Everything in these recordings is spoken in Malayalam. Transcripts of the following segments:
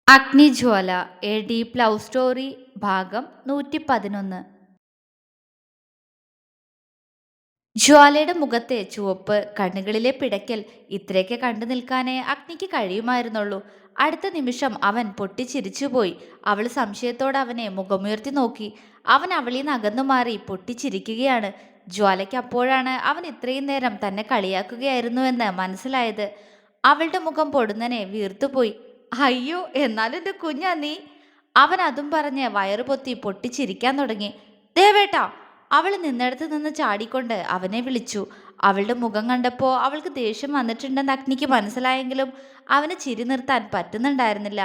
അഗ്നിജ്വാല എ ഡീപ് ലവ് സ്റ്റോറി ഭാഗം 111. ജ്വാലയുടെ മുഖത്തെ ചുവപ്പ്, കണ്ണുകളിലെ പിടയ്ക്കൽ ഇത്രയൊക്കെ കണ്ടു നിൽക്കാനേ അഗ്നിക്ക് കഴിയുമായിരുന്നുള്ളൂ. അടുത്ത നിമിഷം അവൻ പൊട്ടിച്ചിരിച്ചുപോയി. അവൾ സംശയത്തോടെ അവനെ മുഖമുയർത്തി നോക്കി. അവൻ അവളിൽ നിന്ന് അകന്നു മാറി പൊട്ടിച്ചിരിക്കുകയാണ്. ജ്വാലയ്ക്ക് അപ്പോഴാണ് അവൻ ഇത്രയും നേരം തന്നെ കളിയാക്കുകയായിരുന്നുവെന്ന് മനസ്സിലായത്. അവളുടെ മുഖം പൊടുന്നനെ വീർത്തുപോയി. അയ്യോ, എന്നാലും എൻ്റെ കുഞ്ഞാ നീ. അവൻ അതും പറഞ്ഞ് വയറ് പൊത്തി പൊട്ടിച്ചിരിക്കാൻ തുടങ്ങി. ദേവേട്ടാ! അവൾ നിന്നിടത്ത് നിന്ന് ചാടിക്കൊണ്ട് അവനെ വിളിച്ചു. അവളുടെ മുഖം കണ്ടപ്പോൾ അവൾക്ക് ദേഷ്യം വന്നിട്ടുണ്ടെന്ന് അഗ്നിക്ക് മനസ്സിലായെങ്കിലും അവന് ചിരി നിർത്താൻ പറ്റുന്നുണ്ടായിരുന്നില്ല.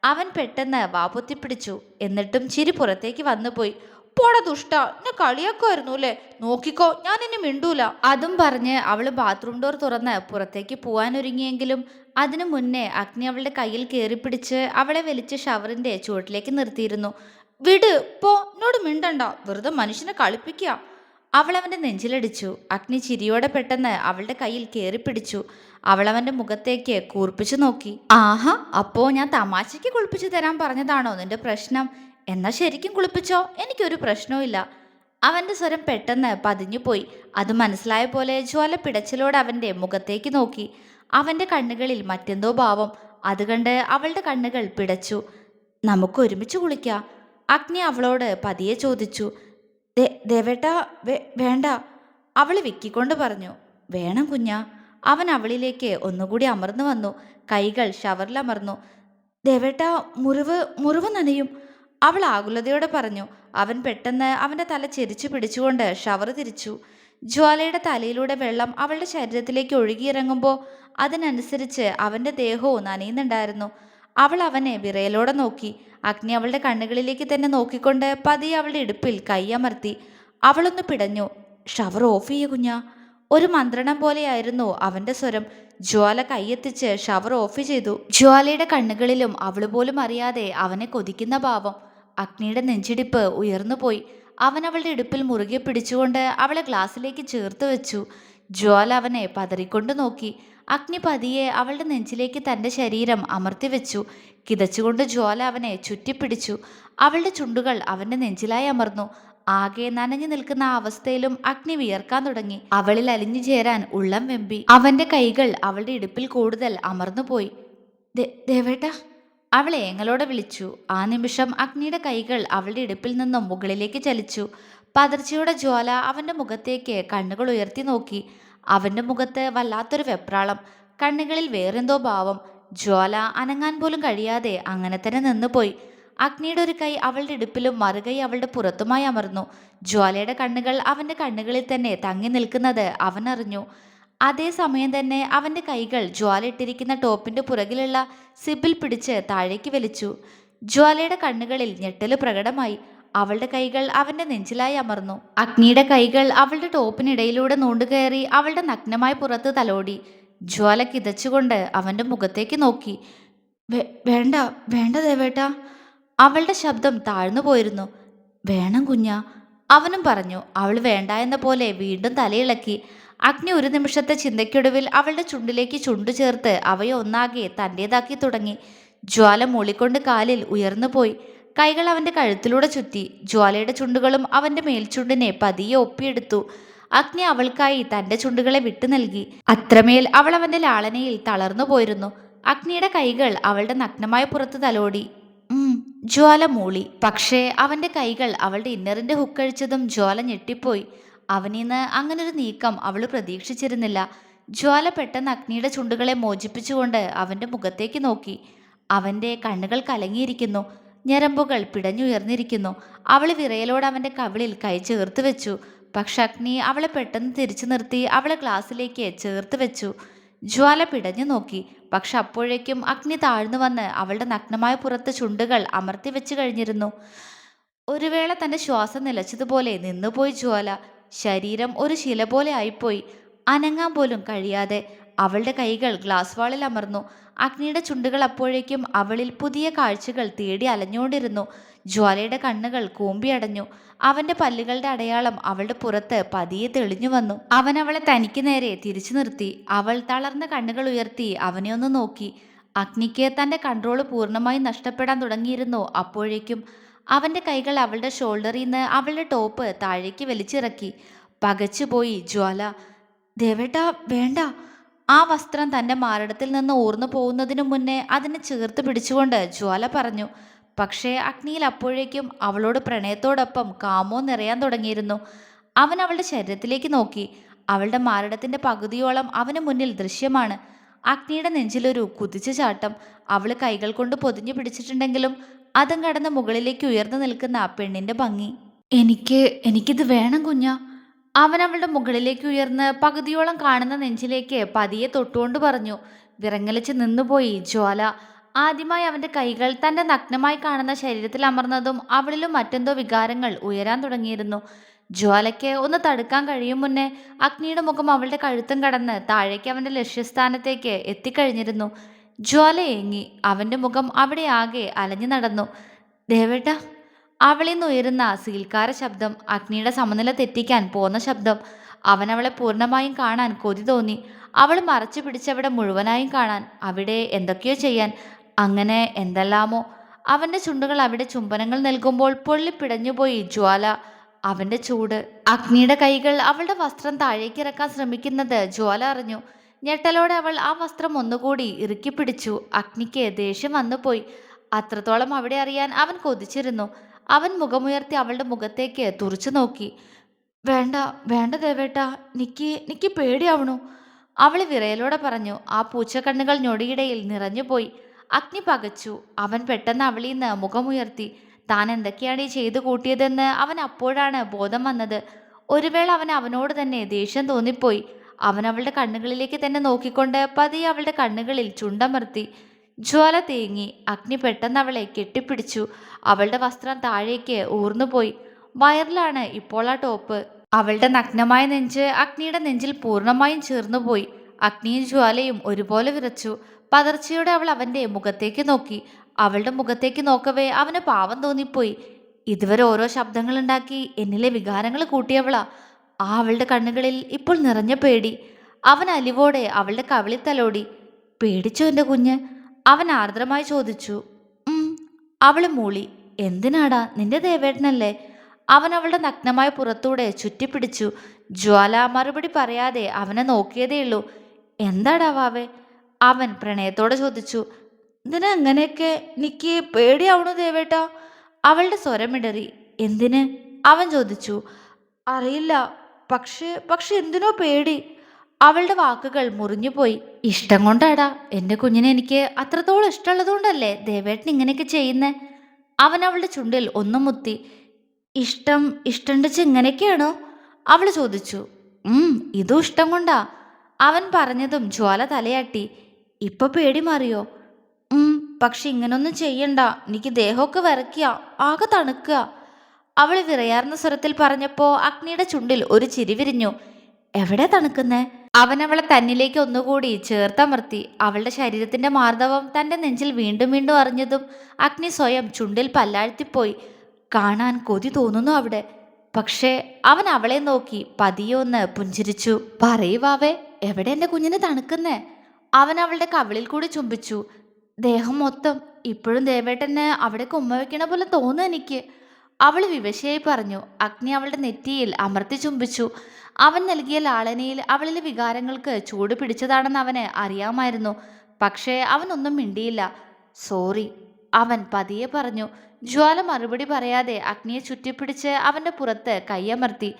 അവൻ പെട്ടെന്ന് വാ പൊത്തിപ്പിടിച്ചു. എന്നിട്ടും ചിരി പുറത്തേക്ക് വന്നുപോയി. പോട ദുഷ്ട, എന്നെ കളിയാക്കുമായിരുന്നു അല്ലേ? നോക്കിക്കോ, ഞാൻ ഇനി മിണ്ടൂല. അതും പറഞ്ഞ് അവള് ബാത്റൂം ഡോർ തുറന്ന് പുറത്തേക്ക് പോവാനൊരുങ്ങിയെങ്കിലും അതിനു മുന്നേ അഗ്നി അവളുടെ കയ്യിൽ കയറിപ്പിടിച്ച് അവളെ വലിച്ച് ഷവറിന്റെ ചുവട്ടിലേക്ക് നിർത്തിയിരുന്നു. വിട്, പോ, എന്നോട് മിണ്ടണ്ട, വെറുതെ മനുഷ്യനെ കളിപ്പിക്കുക. അവൾ അവന്റെ നെഞ്ചിലടിച്ചു. അഗ്നി ചിരിയോടെ പെട്ടെന്ന് അവളുടെ കയ്യിൽ കയറിപ്പിടിച്ചു. അവൾ അവന്റെ മുഖത്തേക്ക് കൂർപ്പിച്ചു നോക്കി. ആഹാ, അപ്പോ ഞാൻ തമാശയ്ക്ക് കുളിപ്പിച്ചു തരാൻ പറഞ്ഞതാണോ നിന്റെ പ്രശ്നം? എന്നാ ശരിക്കും കുളിപ്പിച്ചോ, എനിക്കൊരു പ്രശ്നവും ഇല്ല. അവന്റെ സ്വരം പെട്ടെന്ന് പതിഞ്ഞുപോയി. അത് മനസ്സിലായ പോലെ ജ്വാല പിടച്ചിലോടെ അവന്റെ മുഖത്തേക്ക് നോക്കി. അവന്റെ കണ്ണുകളിൽ മറ്റെന്തോ ഭാവം. അത് കണ്ട് അവളുടെ കണ്ണുകൾ പിടച്ചു. നമുക്ക് ഒരുമിച്ച് കുളിക്കാം, അഗ്നി അവളോട് പതിയെ ചോദിച്ചു. ദേവേട്ടാ, വേണ്ട, അവൾ വിക്കിക്കൊണ്ട് പറഞ്ഞു. വേണം കുഞ്ഞാ. അവൻ അവളിലേക്ക് ഒന്നുകൂടി അമർന്നു വന്നു. കൈകൾ ഷവറിലമർന്നു. ദേവേട്ടാ, മുറിവ് നനയും, അവൾ ആകുലതയോടെ പറഞ്ഞു. അവൻ പെട്ടെന്ന് അവന്റെ തല ചെരിച്ചു പിടിച്ചുകൊണ്ട് ഷവർ തിരിച്ചു. ജ്വാലയുടെ തലയിലൂടെ വെള്ളം അവളുടെ ശരീരത്തിലേക്ക് ഒഴുകിയിറങ്ങുമ്പോൾ അതിനനുസരിച്ച് അവന്റെ ദേഹവും നനയുന്നുണ്ടായിരുന്നു. അവൾ അവനെ വിറയലോടെ നോക്കി. അഗ്നി അവളുടെ കണ്ണുകളിലേക്ക് തന്നെ നോക്കിക്കൊണ്ട് പതിയെ അവളുടെ ഇടുപ്പിൽ കൈയമർത്തി. അവളൊന്ന് പിടഞ്ഞു. ഷവർ ഓഫ് ചെയ്യ കുഞ്ഞാ. ഒരു മന്ത്രണം പോലെയായിരുന്നു അവന്റെ സ്വരം. ജ്വാല കൈയെത്തിച്ച് ഷവർ ഓഫ് ചെയ്തു. ജ്വാലയുടെ കണ്ണുകളിലും അവൾ പോലും അറിയാതെ അവനെ കൊതിക്കുന്ന ഭാവം. അഗ്നിയുടെ നെഞ്ചിടിപ്പ് ഉയർന്നുപോയി. അവൻ അവളുടെ ഇടുപ്പിൽ മുറുകെ പിടിച്ചുകൊണ്ട് അവളെ ഗ്ലാസ്സിലേക്ക് ചേർത്ത് വെച്ചു. ജ്വാല അവനെ പതറിക്കൊണ്ട് നോക്കി. അഗ്നി പതിയെ അവളുടെ നെഞ്ചിലേക്ക് തൻ്റെ ശരീരം അമർത്തി വെച്ചു. കിതച്ചുകൊണ്ട് ജ്വാല അവനെ ചുറ്റിപ്പിടിച്ചു. അവളുടെ ചുണ്ടുകൾ അവൻ്റെ നെഞ്ചിലായി അമർന്നു. ആകെ നനഞ്ഞു നിൽക്കുന്ന ആ അവസ്ഥയിലും അഗ്നി വിയർക്കാൻ തുടങ്ങി. അവളിൽ അലിഞ്ഞു ചേരാൻ ഉള്ളം വെമ്പി. അവന്റെ കൈകൾ അവളുടെ ഇടുപ്പിൽ കൂടുതൽ അമർന്നുപോയി. ദേവേട്ടാ, അവൾ ഏങ്ങളോടെ വിളിച്ചു. ആ നിമിഷം അഗ്നിയുടെ കൈകൾ അവളുടെ ഇടുപ്പിൽ നിന്നും മുകളിലേക്ക് ചലിച്ചു. പതർച്ചയുടെ ജ്വാല അവന്റെ മുഖത്തേക്ക് കണ്ണുകൾ ഉയർത്തി നോക്കി. അവന്റെ മുഖത്ത് വല്ലാത്തൊരു വെപ്രാളം, കണ്ണുകളിൽ വേറെന്തോ ഭാവം. ജ്വാല അനങ്ങാൻ പോലും കഴിയാതെ അങ്ങനെ തന്നെ നിന്നുപോയി. അഗ്നിയുടെ ഒരു കൈ അവളുടെ ഇടുപ്പിലും മറുകൈ അവളുടെ പുറത്തുമായി അമർന്നു. ജ്വാലയുടെ കണ്ണുകൾ അവന്റെ കണ്ണുകളിൽ തന്നെ തങ്ങി നിൽക്കുന്നത് അവൻ അറിഞ്ഞു. അതേസമയം തന്നെ അവന്റെ കൈകൾ ജ്വാല ഇട്ടിരിക്കുന്ന ടോപ്പിന്റെ പുറകിലുള്ള സിബിൽ പിടിച്ച് താഴേക്ക് വലിച്ചു. ജ്വാലയുടെ കണ്ണുകളിൽ ഞെട്ടല് പ്രകടമായി. അവളുടെ കൈകൾ അവന്റെ നെഞ്ചിലായി അമർന്നു. അഗ്നിയുടെ കൈകൾ അവളുടെ ടോപ്പിനിടയിലൂടെ നൂണ്ടുകയറി അവളുടെ നഗ്നമായ പുറത്ത് തലോടി. ജ്വാല കിതച്ചുകൊണ്ട് അവന്റെ മുഖത്തേക്ക് നോക്കി. വേണ്ട, വേണ്ട ദേവേട്ടാ. അവളുടെ ശബ്ദം താഴ്ന്നു പോയിരുന്നു. വേണം കുഞ്ഞാ, അവനും പറഞ്ഞു. അവൾ വേണ്ട എന്ന പോലെ വീണ്ടും തലയിളക്കി. അഗ്നി ഒരു നിമിഷത്തെ ചിന്തയ്ക്കൊടുവിൽ അവളുടെ ചുണ്ടിലേക്ക് ചുണ്ടു ചേർത്ത് അവയെ ഒന്നാകെ തൻ്റേതാക്കി തുടങ്ങി. ജ്വാല മൂളിക്കൊണ്ട് കാലിൽ ഉയർന്നു പോയി. കൈകൾ അവന്റെ കഴുത്തിലൂടെ ചുറ്റി. ജ്വാലയുടെ ചുണ്ടുകളും അവന്റെ മേൽചുണ്ടിനെ പതിയെ ഒപ്പിയെടുത്തു. അഗ്നി അവൾക്കായി തന്റെ ചുണ്ടുകളെ വിട്ടു നൽകി. അത്രമേൽ അവൾ അവന്റെ ലാളനയിൽ തളർന്നു പോയിരുന്നു. അഗ്നിയുടെ കൈകൾ അവളുടെ നഗ്നമായ പുറത്ത് തലോടി. ജ്വാല മൂളി. പക്ഷേ അവന്റെ കൈകൾ അവളുടെ ഇന്നറിന്റെ ഹുക്കഴിച്ചതും ജ്വാല ഞെട്ടിപ്പോയി. അവനിന്ന് അങ്ങനൊരു നീക്കം അവൾ പ്രതീക്ഷിച്ചിരുന്നില്ല. ജ്വാല പെട്ടെന്ന് അഗ്നിയുടെ ചുണ്ടുകളെ മോചിപ്പിച്ചുകൊണ്ട് അവന്റെ മുഖത്തേക്ക് നോക്കി. അവന്റെ കണ്ണുകൾ കലങ്ങിയിരിക്കുന്നു. ഞരമ്പുകൾ പിടഞ്ഞുയർന്നിരിക്കുന്നു. അവൾ വിറയലോടെ അവന്റെ കവിളിൽ കൈ ചേർത്ത് വെച്ചു. പക്ഷെ അഗ്നി അവളെ പെട്ടെന്ന് തിരിച്ചു നിർത്തി അവളെ ഗ്ലാസ്സിലേക്ക് ചേർത്ത് വെച്ചു. ജ്വാല പിടഞ്ഞു നോക്കി. പക്ഷെ അപ്പോഴേക്കും അഗ്നി താഴ്ന്നു വന്ന് അവളുടെ നഗ്നമായ പുറത്ത് ചുണ്ടുകൾ അമർത്തി വെച്ച് കഴിഞ്ഞിരുന്നു. ഒരു വേള തൻ്റെ ശ്വാസം നിലച്ചതുപോലെ നിന്നുപോയി ജ്വാല. ശരീരം ഒരു ശില പോലെ ആയിപ്പോയി. അനങ്ങാൻ പോലും കഴിയാതെ അവളുടെ കൈകൾ ഗ്ലാസ് വാളിൽ അമർന്നു. അഗ്നിയുടെ ചുണ്ടുകൾ അപ്പോഴേക്കും അവളിൽ പുതിയ കാഴ്ചകൾ തേടി അലഞ്ഞുകൊണ്ടിരുന്നു. ജ്വാലയുടെ കണ്ണുകൾ കൂമ്പിയടഞ്ഞു. അവന്റെ പല്ലുകളുടെ അടയാളം അവളുടെ പുറത്ത് പതിയെ തെളിഞ്ഞു വന്നു. അവൻ അവളെ തനിക്ക് നേരെ തിരിച്ചു നിർത്തി. അവൾ തളർന്ന കണ്ണുകൾ ഉയർത്തി അവനെ ഒന്ന് നോക്കി. അഗ്നിക്ക് തൻ്റെ കൺട്രോൾ പൂർണ്ണമായും നഷ്ടപ്പെടാൻ തുടങ്ങിയിരുന്നു. അപ്പോഴേക്കും അവൻ്റെ കൈകൾ അവളുടെ ഷോൾഡറിൽ നിന്ന് അവളുടെ ടോപ്പ് താഴേക്ക് വലിച്ചിറക്കി. പകച്ചുപോയി ജ്വാല. ദേവേട്ടാ, വേണ്ട. ആ വസ്ത്രം തൻ്റെ മാറിടത്തിൽ നിന്ന് ഊർന്നു പോകുന്നതിനു മുന്നേ അതിനെ ചേർത്ത് പിടിച്ചുകൊണ്ട് ജ്വാല പറഞ്ഞു. പക്ഷേ അഗ്നിയിൽ അപ്പോഴേക്കും അവളോട് പ്രണയത്തോടൊപ്പം കാമോ നിറയാൻ തുടങ്ങിയിരുന്നു. അവൻ അവളുടെ ശരീരത്തിലേക്ക് നോക്കി. അവളുടെ മാറിടത്തിൻ്റെ പകുതിയോളം അവന് മുന്നിൽ ദൃശ്യമാണ്. അഗ്നിയുടെ നെഞ്ചിലൊരു കുതിച്ച ചാട്ടം. അവൾ കൈകൾ കൊണ്ട് പൊതിഞ്ഞു പിടിച്ചിട്ടുണ്ടെങ്കിലും അതും കടന്ന് മുകളിലേക്ക് ഉയർന്നു നിൽക്കുന്ന ആ പെണ്ണിൻ്റെ ഭംഗി. എനിക്കിത് വേണം കുഞ്ഞാ. അവൻ അവളുടെ മുകളിലേക്ക് ഉയർന്ന് പകുതിയോളം കാണുന്ന നെഞ്ചിലേക്ക് പതിയെ തൊട്ടുകൊണ്ട് പറഞ്ഞു. വിറങ്ങലിച്ച് നിന്നുപോയി ജ്വാല. ആദ്യമായി അവൻ്റെ കൈകൾ തൻ്റെ നഗ്നമായി കാണുന്ന ശരീരത്തിൽ അമർന്നതും അവളിലും മറ്റെന്തോ വികാരങ്ങൾ ഉയരാൻ തുടങ്ങിയിരുന്നു. ജ്വാലയ്ക്ക് ഒന്ന് തടുക്കാൻ കഴിയും മുന്നേ അഗ്നിയുടെ മുഖം അവളുടെ കഴുത്തും കടന്ന് താഴേക്ക് അവൻ്റെ ലക്ഷ്യസ്ഥാനത്തേക്ക് എത്തിക്കഴിഞ്ഞിരുന്നു. ജ്വാല ഏങ്ങി. അവൻ്റെ മുഖം അവിടെ ആകെ അലഞ്ഞു നടന്നു. ദേവേട്ട. അവളിൽ നിന്ന് ഉയരുന്ന സീൽക്കാര ശബ്ദം, അഗ്നിയുടെ സമനില തെറ്റിക്കാൻ പോന്ന ശബ്ദം. അവനവളെ പൂർണ്ണമായും കാണാൻ കൊതി തോന്നി. അവൾ മറച്ചു പിടിച്ചവിടെ മുഴുവനായും കാണാൻ, അവിടെ എന്തൊക്കെയോ ചെയ്യാൻ. അങ്ങനെ എന്തെല്ലാമോ. അവൻ്റെ ചുണ്ടുകൾ അവിടെ ചുംബനങ്ങൾ നൽകുമ്പോൾ പൊള്ളിപ്പിടഞ്ഞുപോയി ജ്വാല. അവൻ്റെ ചൂട്. അഗ്നിയുടെ കൈകൾ അവളുടെ വസ്ത്രം താഴേക്കിറക്കാൻ ശ്രമിക്കുന്നത് ജ്വാല അറിഞ്ഞു. ഞെട്ടലോടെ അവൾ ആ വസ്ത്രം ഒന്നുകൂടി ഇറുക്കി പിടിച്ചു. അഗ്നിക്ക് ദേഷ്യം വന്നുപോയി. അത്രത്തോളം അവിടെ അറിയാൻ അവൻ കൊതിച്ചിരുന്നു. അവൻ മുഖമുയർത്തി അവളുടെ മുഖത്തേക്ക് തുറച്ചു നോക്കി. വേണ്ട, വേണ്ട ദേവേട്ട, നിക്ക് പേടിയാവണു, അവൾ വിറയലോടെ പറഞ്ഞു. ആ പൂച്ചക്കണ്ണുകൾ ഞൊടിയിടയിൽ നിറഞ്ഞുപോയി. അഗ്നി പകച്ചു. അവൻ പെട്ടെന്ന് അവളിൽ നിന്ന് മുഖമുയർത്തി. താൻ എന്തൊക്കെയാണ് ഈ ചെയ്തു കൂട്ടിയതെന്ന് അവൻ അപ്പോഴാണ് ബോധം വന്നത്. ഒരു വേള അവനോട് തന്നെ ദേഷ്യം തോന്നിപ്പോയി. അവൻ അവളുടെ കണ്ണുകളിലേക്ക് തന്നെ നോക്കിക്കൊണ്ട് പതിയെ അവളുടെ കണ്ണുകളിൽ ചുണ്ടമർത്തി. ജ്വാല തേങ്ങി. അഗ്നി പെട്ടെന്ന് അവളെ കെട്ടിപ്പിടിച്ചു. അവളുടെ വസ്ത്രം താഴേക്ക് ഊർന്നുപോയി. വയറിലാണ് ഇപ്പോൾ ആ ടോപ്പ്. അവളുടെ നഗ്നമായ നെഞ്ച് അഗ്നിയുടെ നെഞ്ചിൽ പൂർണ്ണമായും ചേർന്നുപോയി. അഗ്നിയും ജ്വാലയും ഒരുപോലെ വിറച്ചു. പതർച്ചയോടെ അവൾ അവൻ്റെ മുഖത്തേക്ക് നോക്കി. അവളുടെ മുഖത്തേക്ക് നോക്കവേ അവന് പാവം തോന്നിപ്പോയി. ഇതുവരെ ഓരോ ശബ്ദങ്ങളുണ്ടാക്കി എന്നിലെ വികാരങ്ങൾ കൂട്ടിയവളാ. ആ അവളുടെ കണ്ണുകളിൽ ഇപ്പോൾ നിറഞ്ഞ പേടി. അവൻ അലിവോടെ അവളുടെ കവിളിൽ തലോടി. പേടിച്ചോ എൻ്റെ കുഞ്ഞ്? അവൻ ആർദ്രമായി ചോദിച്ചു. അവള് മൂളി. എന്തിനാടാ? നിന്റെ ദേവേട്ടനല്ലേ? അവൻ അവളുടെ നഗ്നമായ പുറത്തൂടെ ചുറ്റിപ്പിടിച്ചു. ജ്വാല മറുപടി പറയാതെ അവനെ നോക്കിയതേയുള്ളൂ. എന്താടാ വാവേ? അവൻ പ്രണയത്തോടെ ചോദിച്ചു. ഇതിനങ്ങനെയൊക്കെ നിക്ക് പേടിയാവണു ദേവേട്ടാ. അവളുടെ സ്വരമിടറി. എന്തിന്? അവൻ ചോദിച്ചു. അറിയില്ല, പക്ഷെ എന്തിനോ പേടി. അവളുടെ വാക്കുകൾ മുറിഞ്ഞുപോയി. ഇഷ്ടം കൊണ്ടാടാ. എൻ്റെ കുഞ്ഞിനെ എനിക്ക് അത്രത്തോളം ഇഷ്ടമുള്ളതുകൊണ്ടല്ലേ ദേവേട്ടൻ ഇങ്ങനെയൊക്കെ ചെയ്യുന്നേ? അവൻ അവളുടെ ചുണ്ടിൽ ഒന്നും മുത്തി. ഇഷ്ടണ്ടെച്ച് ഇങ്ങനെയൊക്കെയാണോ? അവൾ ചോദിച്ചു. ഇതും ഇഷ്ടം കൊണ്ടാ. അവൻ പറഞ്ഞതും ജ്വാല തലയാട്ടി. ഇപ്പൊ പേടി മാറിയോ? പക്ഷെ ഇങ്ങനൊന്നും ചെയ്യണ്ട. എനിക്ക് ദേഹമൊക്കെ വിറയ്ക്കുക, ആകെ തണുക്കുക. അവൾ വിറയാർന്ന സ്വരത്തിൽ പറഞ്ഞപ്പോ അഗ്നിയുടെ ചുണ്ടിൽ ഒരു ചിരി വിരിഞ്ഞു. എവിടെ തണുക്കുന്നേ? അവൻ അവളെ തന്നിലേക്ക് ഒന്നുകൂടി ചേർത്തമർത്തി. അവളുടെ ശരീരത്തിന്റെ മാർദ്ദവം തൻ്റെ നെഞ്ചിൽ വീണ്ടും വീണ്ടും അറിഞ്ഞതും അഗ്നി സ്വയം ചുണ്ടിൽ പല്ലാഴ്ത്തിപ്പോയി. കാണാൻ കൊതി തോന്നുന്നു അവിടെ. പക്ഷേ അവൻ അവളെ നോക്കി പതിയൊന്ന് പുഞ്ചിരിച്ചു. പറയുവാവേ, എവിടെ എൻ്റെ കുഞ്ഞിന് തണുക്കുന്നേ? അവൻ അവളുടെ കവിളിൽ കൂടി ചുംബിച്ചു. ദേഹം മൊത്തം. ഇപ്പോഴും ദേവേട്ടന് അവിടെ ഉമ്മ വയ്ക്കണ പോലെ തോന്നുന്നു എനിക്ക്, അവൾ വിവശയായി പറഞ്ഞു. അഗ്നി അവളുടെ നെറ്റിയിൽ അമർത്തി ചുംബിച്ചു. അവൻ നൽകിയ ലാളനയിൽ അവളിലെ വികാരങ്ങൾക്ക് ചൂട് പിടിച്ചതാണെന്ന് അവന് അറിയാമായിരുന്നു. പക്ഷേ അവനൊന്നും മിണ്ടിയില്ല. സോറി, അവൻ പതിയെ പറഞ്ഞു. ജ്വാല മറുപടി പറയാതെ അഗ്നിയെ ചുറ്റിപ്പിടിച്ച് അവൻ്റെ പുറത്ത് കൈയമർത്തി.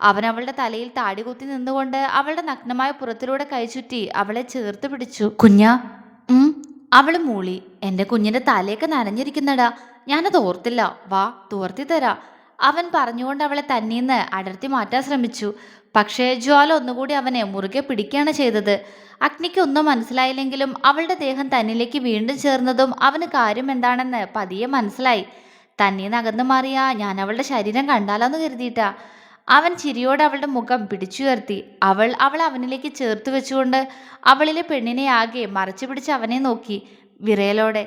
അവൻ അവളുടെ തലയിൽ താടി കുത്തി നിന്നുകൊണ്ട് അവളുടെ നഗ്നമായ പുറത്തിലൂടെ കൈ ചുറ്റി അവളെ ചേർത്ത് പിടിച്ചു. കുഞ്ഞാ. അവൾ മൂളി. എൻ്റെ കുഞ്ഞിൻ്റെ തലയൊക്കെ നനഞ്ഞിരിക്കുന്നടാ. ഞാനത് ഓർത്തില്ല. വാ, തോർത്തി തരാ. അവൻ പറഞ്ഞുകൊണ്ട് അവളെ തന്നീന്ന് അടർത്തി മാറ്റാൻ ശ്രമിച്ചു. പക്ഷേ ജ്വാല ഒന്നുകൂടി അവനെ മുറുകെ പിടിക്കുകയാണ് ചെയ്തത്. അഗ്നിക്ക് ഒന്നും മനസ്സിലായില്ലെങ്കിലും അവളുടെ ദേഹം തന്നിലേക്ക് വീണ്ടും ചേർന്നതും അവന് കാര്യം എന്താണെന്ന് പതിയെ മനസ്സിലായി. തന്നീന്ന് അകന്നു മാറിയ ഞാൻ അവളുടെ ശരീരം കണ്ടാലോന്ന് കരുതിയിട്ടാ. അവൻ ചിരിയോടെ അവളുടെ മുഖം പിടിച്ചുയർത്തി. അവൾ അവനിലേക്ക് ചേർത്ത് വെച്ചുകൊണ്ട് അവളിലെ പെണ്ണിനെ ആകെ മറച്ചു പിടിച്ച് അവനെ നോക്കി വിറയലോടെ.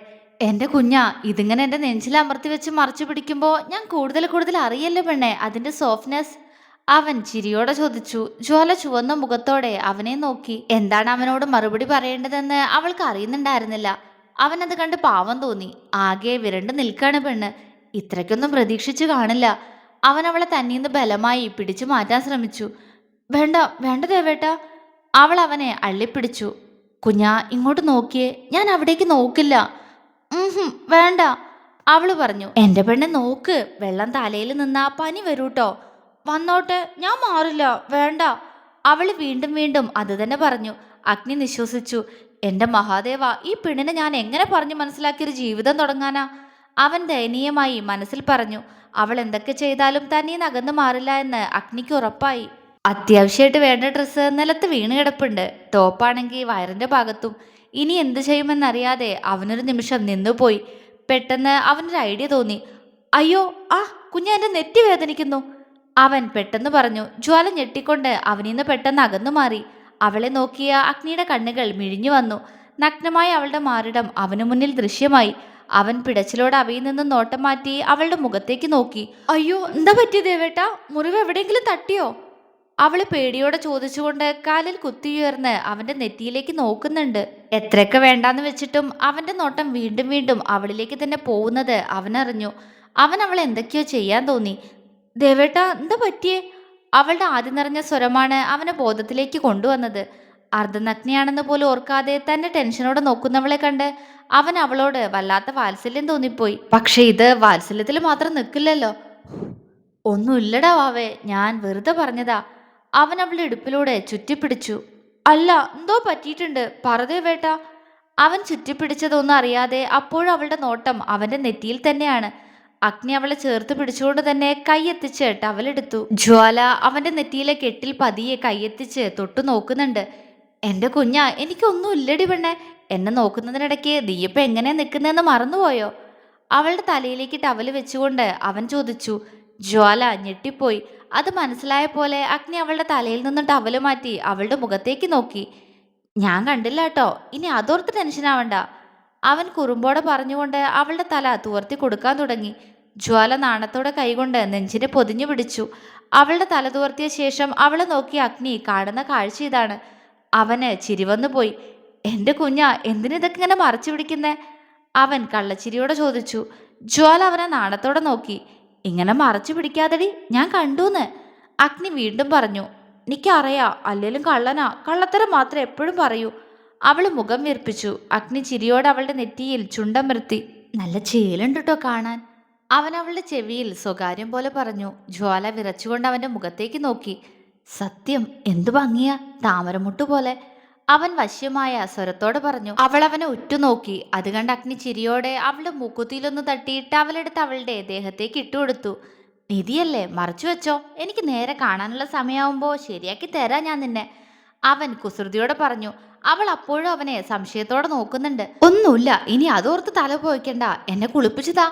എൻ്റെ കുഞ്ഞാ, ഇതിങ്ങനെ എൻ്റെ നെഞ്ചിൽ അമർത്തി വെച്ച് മറച്ചു പിടിക്കുമ്പോൾ ഞാൻ കൂടുതൽ അറിയല്ലേ പെണ്ണെ അതിൻ്റെ സോഫ്റ്റ്നെസ്? അവൻ ചിരിയോടെ ചോദിച്ചു. ജ്വാല ചുവന്ന മുഖത്തോടെ അവനെ നോക്കി. എന്താണ് അവനോട് മറുപടി പറയേണ്ടതെന്ന് അവൾക്ക് അറിയുന്നുണ്ടായിരുന്നില്ല. അവനത് കണ്ട് പാവം തോന്നി. ആകെ വിരണ്ടു നിൽക്കാണ് പെണ്ണ്. ഇത്രയ്ക്കൊന്നും പ്രതീക്ഷിച്ചു കാണില്ല. അവൻ അവളെ തന്നീന്ന് ബലമായി പിടിച്ചു മാറ്റാൻ ശ്രമിച്ചു. വേണ്ട വേണ്ട ദേവേട്ടാ. അവൾ അവനെ അള്ളിപ്പിടിച്ചു. കുഞ്ഞാ, ഇങ്ങോട്ട് നോക്കിയേ, ഞാൻ അവിടേക്ക് നോക്കില്ല. വേണ്ട, അവള് പറഞ്ഞു. എന്റെ പെണ്ണെ നോക്ക്, വെള്ളം തലയിൽ നിന്നാ പനി വരൂട്ടോ. വന്നോട്ടെ, ഞാൻ മാറില്ല, വേണ്ട. അവള് വീണ്ടും വീണ്ടും അത് തന്നെ പറഞ്ഞു. അഗ്നി നിശ്വസിച്ചു. എന്റെ മഹാദേവ, ഈ പെണ്ണിനെ ഞാൻ എങ്ങനെ പറഞ്ഞു മനസ്സിലാക്കിയൊരു ജീവിതം തുടങ്ങാനാ? അവൻ ദയനീയമായി മനസ്സിൽ പറഞ്ഞു. അവൾ എന്തൊക്കെ ചെയ്താലും തന്നീന്ന് അകന്നു മാറില്ല എന്ന് അഗ്നിക്ക് ഉറപ്പായി. അത്യാവശ്യമായിട്ട് വേണ്ട ഡ്രസ്സ് നിലത്ത് വീണ് കിടപ്പുണ്ട്. ടോപ്പാണെങ്കിൽ വയറിന്റെ ഭാഗത്തും. ഇനി എന്തു ചെയ്യുമെന്നറിയാതെ അവനൊരു നിമിഷം നിന്നുപോയി. പെട്ടെന്ന് അവനൊരു ഐഡിയ തോന്നി. അയ്യോ, ആ കുഞ്ഞ, എന്റെ നെറ്റി വേദനിക്കുന്നു, അവൻ പെട്ടെന്ന് പറഞ്ഞു. ജ്വാല ഞെട്ടിക്കൊണ്ട് അവനിന്ന് പെട്ടെന്ന് അകന്നു മാറി. അവളെ നോക്കിയ അഗ്നിയുടെ കണ്ണുകൾ മിഴിഞ്ഞു വന്നു. നഗ്നമായ അവളുടെ മാറിടം അവനു മുന്നിൽ ദൃശ്യമായി. അവൻ പിടച്ചിലോടെ അവയിൽ നിന്നും നോട്ടം മാറ്റി അവളുടെ മുഖത്തേക്ക് നോക്കി. അയ്യോ, എന്താ പറ്റിയ ദേവേട്ടാ? മുറിവ് എവിടെയെങ്കിലും തട്ടിയോ? അവള് പേടിയോടെ ചോദിച്ചുകൊണ്ട് കാലിൽ കുത്തിയുയർന്ന് അവന്റെ നെറ്റിയിലേക്ക് നോക്കുന്നുണ്ട്. എത്രയൊക്കെ വേണ്ടാന്ന് വെച്ചിട്ടും അവന്റെ നോട്ടം വീണ്ടും വീണ്ടും അവളിലേക്ക് തന്നെ പോകുന്നത് അവനറിഞ്ഞു. അവൻ അവളെ എന്തൊക്കെയോ ചെയ്യാൻ തോന്നി. ദേവേട്ടാ, എന്താ പറ്റിയേ? അവളുടെ ആദ്യം നിറഞ്ഞ സ്വരമാണ് അവനെ ബോധത്തിലേക്ക് കൊണ്ടുവന്നത്. അർദ്ധനഗ്നിയാണെന്ന് പോലും ഓർക്കാതെ തന്നെ ടെൻഷനോടെ നോക്കുന്നവളെ കണ്ട് അവൻ അവളോട് വല്ലാത്ത വാത്സല്യം തോന്നിപ്പോയി. പക്ഷെ ഇത് വാത്സല്യത്തിൽ മാത്രം നിൽക്കില്ലല്ലോ. ഒന്നുമില്ലടാ വാവേ, ഞാൻ വെറുതെ പറഞ്ഞതാ. അവൻ അവളുടെ ഇടുപ്പിലൂടെ ചുറ്റിപ്പിടിച്ചു. അല്ല, എന്തോ പറ്റിയിട്ടുണ്ട്, പറതേ വേട്ടാ. അവൻ ചുറ്റിപ്പിടിച്ചതൊന്നും അറിയാതെ അപ്പോഴും അവളുടെ നോട്ടം അവന്റെ നെറ്റിയിൽ തന്നെയാണ്. അഗ്നി അവളെ ചേർത്ത് പിടിച്ചുകൊണ്ട് തന്നെ കൈയെത്തിച്ച് ടവലെടുത്തു. ജ്വാല അവന്റെ നെറ്റിയിലെ കെട്ടിൽ പതിയെ കൈയെത്തിച്ച് തൊട്ടു നോക്കുന്നുണ്ട്. എന്റെ കുഞ്ഞാ, എനിക്കൊന്നും ഇല്ലടി പെണ്ണെ. എന്നെ നോക്കുന്നതിനിടയ്ക്ക് നീയിപ്പം എങ്ങനെയാ നിൽക്കുന്നതെന്ന് മറന്നുപോയോ? അവളുടെ തലയിലേക്ക് ടവല് വെച്ചുകൊണ്ട് അവൻ ചോദിച്ചു. ജ്വാല ഞെട്ടിപ്പോയി. അത് മനസ്സിലായ പോലെ അഗ്നി അവളുടെ തലയിൽ നിന്നും ടവല് മാറ്റി അവളുടെ മുഖത്തേക്ക് നോക്കി. ഞാൻ കണ്ടില്ല കേട്ടോ, ഇനി അതോർത്ത് ടെൻഷനാവണ്ട, അവൻ കുറുമ്പോടെ പറഞ്ഞുകൊണ്ട് അവളുടെ തല തുവർത്തി കൊടുക്കാൻ തുടങ്ങി. ജ്വാല നാണത്തോടെ കൈകൊണ്ട് നെഞ്ചിനെ പൊതിഞ്ഞു പിടിച്ചു. അവളുടെ തല തുവർത്തിയ ശേഷം അവളെ നോക്കി അഗ്നി കാണുന്ന കാഴ്ച ഇതാണ്. അവന് ചിരി വന്നു പോയി. എന്റെ കുഞ്ഞാ, എന്തിനിതൊക്കെ ഇങ്ങനെ മറച്ചു പിടിക്കുന്നേ? അവൻ കള്ളച്ചിരിയോടെ ചോദിച്ചു. ജ്വാല അവനെ നാണത്തോടെ നോക്കി. ഇങ്ങനെ മറച്ചു പിടിക്കാതെടി, ഞാൻ കണ്ടൂന്ന് അഗ്നി വീണ്ടും പറഞ്ഞു. എനിക്കറിയാ, അല്ലേലും കള്ളനാ, കള്ളത്തരം മാത്രം എപ്പോഴും പറയൂ. അവള് മുഖം വീർപ്പിച്ചു. അഗ്നി ചിരിയോടെ അവളുടെ നെറ്റിയിൽ ചുണ്ടമർത്തി. നല്ല ചേലുണ്ട് കേട്ടോ കാണാൻ, അവൻ അവളുടെ ചെവിയിൽ സ്വകാര്യം പോലെ പറഞ്ഞു. ജ്വാല വിറച്ചുകൊണ്ട് അവന്റെ മുഖത്തേക്ക് നോക്കി. സത്യം, എന്തു ഭംഗിയാ, താമരമുട്ടു പോലെ, അവൻ വശ്യമായ സ്വരത്തോടെ പറഞ്ഞു. അവൾ അവനെ ഉറ്റുനോക്കി. അത് കണ്ട് അഗ്നി ചിരിയോടെ അവളുടെ മൂക്കുത്തിയിലൊന്ന് തട്ടിയിട്ട് അവളെടുത്ത് അവളുടെ ദേഹത്തേക്ക് ഇട്ടുകൊടുത്തു. നിധിയല്ലേ, മറച്ചു വെച്ചോ, എനിക്ക് നേരെ കാണാനുള്ള സമയമാവുമ്പോ ശരിയാക്കി തരാ ഞാൻ നിന്നെ, അവൻ കുസൃതിയോടെ പറഞ്ഞു. അവൾ അപ്പോഴും അവനെ സംശയത്തോടെ നോക്കുന്നുണ്ട്. ഒന്നുമില്ല, ഇനി അതോർത്ത് തല പോയിക്കണ്ട, എന്നെ കുളിപ്പിച്ചതാ,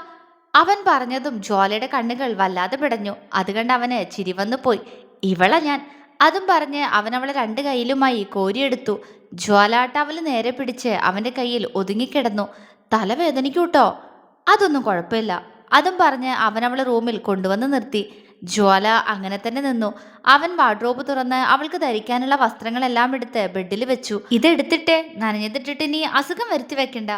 അവൻ പറഞ്ഞതും ജ്വാലയുടെ കണ്ണുകൾ വല്ലാതെ പിടഞ്ഞു. അത് കണ്ട് അവന് ചിരി വന്നു പോയി. ഇവളാ ഞാൻ, അതും പറഞ്ഞ് അവൻ അവളെ രണ്ട് കൈയിലുമായി കോരിയെടുത്തു. ജ്വാല ടവല് നേരെ പിടിച്ച് അവന്റെ കയ്യിൽ ഒതുങ്ങിക്കിടന്നു. തലവേദനിക്കൂട്ടോ. അതൊന്നും കുഴപ്പമില്ല, അതും പറഞ്ഞ് അവൻ അവളെ റൂമിൽ കൊണ്ടുവന്ന് നിർത്തി. ജ്വാല അങ്ങനെ തന്നെ നിന്നു. അവൻ വാർഡ്രോബ് തുറന്ന് അവൾക്ക് ധരിക്കാനുള്ള വസ്ത്രങ്ങളെല്ലാം എടുത്ത് ബെഡിൽ വെച്ചു. ഇതെടുത്തിട്ട് നനഞ്ഞതിട്ടിട്ട് നീ അസുഖം വരുത്തി വെക്കണ്ട,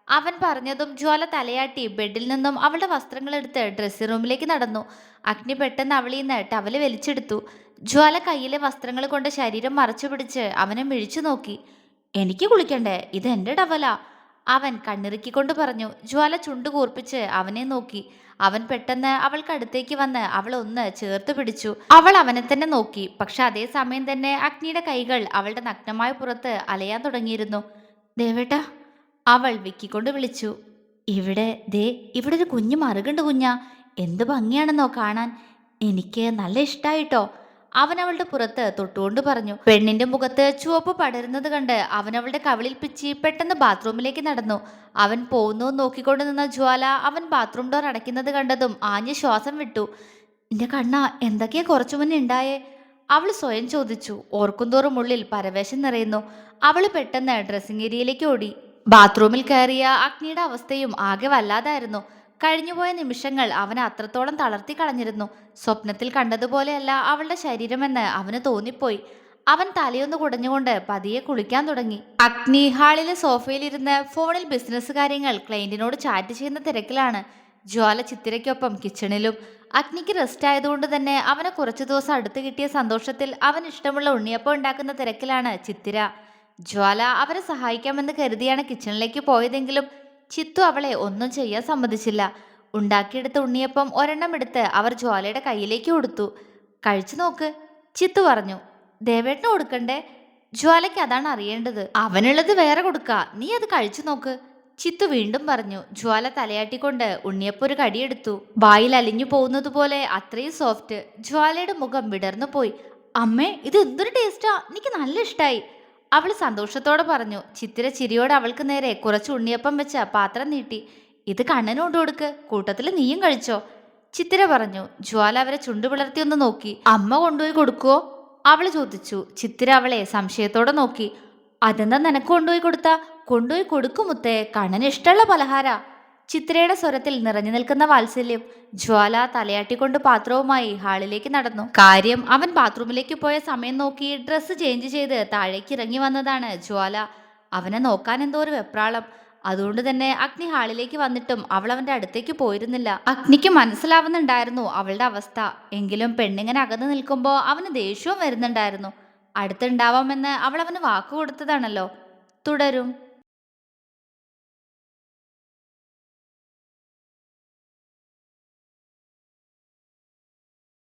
അവൻ പറഞ്ഞതും ജ്വാല തലയാട്ടി ബെഡിൽ നിന്നും അവളുടെ വസ്ത്രങ്ങൾ എടുത്ത് ഡ്രസ്സിംഗ് റൂമിലേക്ക് നടന്നു. അഗ്നി പെട്ടെന്ന് അവളിൽ നിന്ന് ടവല് വലിച്ചെടുത്തു. ജ്വാല കയ്യിലെ വസ്ത്രങ്ങൾ കൊണ്ട് ശരീരം മറച്ചു പിടിച്ച് അവനെ മിഴിച്ചു നോക്കി. എനിക്ക് കുളിക്കണ്ടേ, ഇത് എന്റെ ടവലാ, അവൻ കണ്ണിറുക്കിക്കൊണ്ട് പറഞ്ഞു. ജ്വാല ചുണ്ടു കൂർപ്പിച്ച് അവനെ നോക്കി. അവൻ പെട്ടെന്ന് അവൾക്കടുത്തേക്ക് വന്ന് അവൾ ഒന്ന് ചേർത്ത് പിടിച്ചു. അവൾ അവനെ തന്നെ നോക്കി. പക്ഷെ അതേ സമയം തന്നെ അഗ്നിയുടെ കൈകൾ അവളുടെ നഗ്നമായ പുറത്ത് അലയാൻ തുടങ്ങിയിരുന്നു. ദേവേട്ടാ, അവൾ വിക്കിക്കൊണ്ട് വിളിച്ചു. ഇവിടെ ഒരു കുഞ്ഞു മറുകുണ്ട് കുഞ്ഞാ, എന്ത് ഭംഗിയാണെന്നോ കാണാൻ, എനിക്ക് നല്ല ഇഷ്ടായിട്ടോ, അവൻ അവളുടെ പുറത്ത് തൊട്ടുകൊണ്ട് പറഞ്ഞു. പെണ്ണിന്റെ മുഖത്ത് ചുവപ്പ് പടരുന്നത് കണ്ട് അവൻ അവളുടെ കവിളിൽ പിച്ചി പെട്ടെന്ന് ബാത്റൂമിലേക്ക് നടന്നു. അവൻ പോകുന്നു നോക്കിക്കൊണ്ട് നിന്ന ജ്വാല അവൻ ബാത്റൂം ഡോർ അടയ്ക്കുന്നത് കണ്ടതും ആഞ്ഞ് ശ്വാസം വിട്ടു. എന്റെ കണ്ണ, എന്തൊക്കെയാ കുറച്ചു മുന്നേ ഉണ്ടായേ? അവൾ സ്വയം ചോദിച്ചു. ഓർക്കുന്തോറും ഉള്ളിൽ പരവേശം നിറയുന്നു. അവള് പെട്ടെന്ന് ഡ്രസ്സിംഗ് ഏരിയയിലേക്ക് ഓടി. ബാത്റൂമിൽ കയറിയ അഗ്നിയുടെ അവസ്ഥയും ആകെ വല്ലാതായിരുന്നു. കഴിഞ്ഞുപോയ നിമിഷങ്ങൾ അവനെ അത്രത്തോളം തളർത്തി കളഞ്ഞിരുന്നു. സ്വപ്നത്തിൽ കണ്ടതുപോലെയല്ല അവളുടെ ശരീരമെന്ന് അവന് തോന്നിപ്പോയി. അവൻ തലയൊന്ന് കുടഞ്ഞുകൊണ്ട് പതിയെ കുളിക്കാൻ തുടങ്ങി. അഗ്നി ഹാളിലെ സോഫയിലിരുന്ന് ഫോണിൽ ബിസിനസ് കാര്യങ്ങൾ ക്ലയന്റിനോട് ചാറ്റ് ചെയ്യുന്ന തിരക്കിലാണ്. ജ്വാല ചിത്തിരയ്ക്കൊപ്പം കിച്ചണിലും. അഗ്നിക്ക് റെസ്റ്റ് ആയതുകൊണ്ട് തന്നെ അവനെ കുറച്ചു ദിവസം അടുത്ത് കിട്ടിയ സന്തോഷത്തിൽ അവൻ ഇഷ്ടമുള്ള ഉണ്ണിയപ്പം ഉണ്ടാക്കുന്ന തിരക്കിലാണ് ചിത്തിര. ജ്വാല അവരെ സഹായിക്കാമെന്ന് കരുതിയാണ് കിച്ചണിലേക്ക് പോയതെങ്കിലും ചിത്തു അവളെ ഒന്നും ചെയ്യാൻ സമ്മതിച്ചില്ല. ഉണ്ടാക്കിയെടുത്ത ഉണ്ണിയപ്പം ഒരെണ്ണം എടുത്ത് അവർ ജ്വാലയുടെ കയ്യിലേക്ക് കൊടുത്തു. കഴിച്ചു നോക്ക്, ചിത്തു പറഞ്ഞു. ദേവേട്ടന് കൊടുക്കണ്ടേ? ജ്വാലയ്ക്ക് അതാണ് അറിയേണ്ടത്. അവനുള്ളത് വേറെ കൊടുക്ക, നീ അത് കഴിച്ചു നോക്ക്, ചിത്തു വീണ്ടും പറഞ്ഞു. ജ്വാല തലയാട്ടിക്കൊണ്ട് ഉണ്ണിയപ്പം ഒരു കടിയെടുത്തു. വായിൽ അലിഞ്ഞു പോകുന്നത് പോലെ അത്രയും സോഫ്റ്റ്. ജ്വാലയുടെ മുഖം വിടർന്നു പോയി. അമ്മേ, ഇത് എന്തൊരു ടേസ്റ്റാ, എനിക്ക് നല്ല ഇഷ്ടായി, അവൾ സന്തോഷത്തോടെ പറഞ്ഞു. ചിത്തിര ചിരിയോടെ അവൾക്ക് നേരെ കുറച്ച് ഉണ്ണിയപ്പം വെച്ച പാത്രം നീട്ടി. ഇത് കണ്ണന് കൊണ്ട് കൊടുക്ക്, കൂട്ടത്തിൽ നീയും കഴിച്ചോ, ചിത്തിര പറഞ്ഞു. ജ്വാല അവരെ ചുണ്ടു പിളർത്തി ഒന്ന് നോക്കി. അമ്മ കൊണ്ടുപോയി കൊടുക്കുവോ, അവൾ ചോദിച്ചു. ചിത്തിര അവളെ സംശയത്തോടെ നോക്കി. അതെന്താ നിനക്ക് കൊണ്ടുപോയി കൊടുത്താ? കൊണ്ടുപോയി കൊടുക്കും മുത്തേ, കണ്ണന് ഇഷ്ടമുള്ള പലഹാര, ചിത്രയുടെ സ്വരത്തിൽ നിറഞ്ഞു നിൽക്കുന്ന വാത്സല്യം. ജ്വാല തലയാട്ടിക്കൊണ്ട് പാത്രവുമായി ഹാളിലേക്ക് നടന്നു. കാര്യം, അവൻ ബാത്റൂമിലേക്ക് പോയ സമയം നോക്കി ഡ്രസ്സ് ചേഞ്ച് ചെയ്ത് താഴേക്ക് ഇറങ്ങി വന്നതാണ് ജ്വാല. അവനെ നോക്കാൻ എന്തോ ഒരു വെപ്രാളം. അതുകൊണ്ട് തന്നെ അഗ്നി ഹാളിലേക്ക് വന്നിട്ടും അവൾ അവന്റെ അടുത്തേക്ക് പോയിരുന്നില്ല. അഗ്നിക്ക് മനസ്സിലാവുന്നുണ്ടായിരുന്നു അവളുടെ അവസ്ഥ. എങ്കിലും പെണ്ണിങ്ങനെ അകന്നു നിൽക്കുമ്പോൾ അവന് ദേഷ്യവും വരുന്നുണ്ടായിരുന്നു. അടുത്തുണ്ടാവാമെന്ന് അവൾ അവന് വാക്കു കൊടുത്തതാണല്ലോ. തുടരും.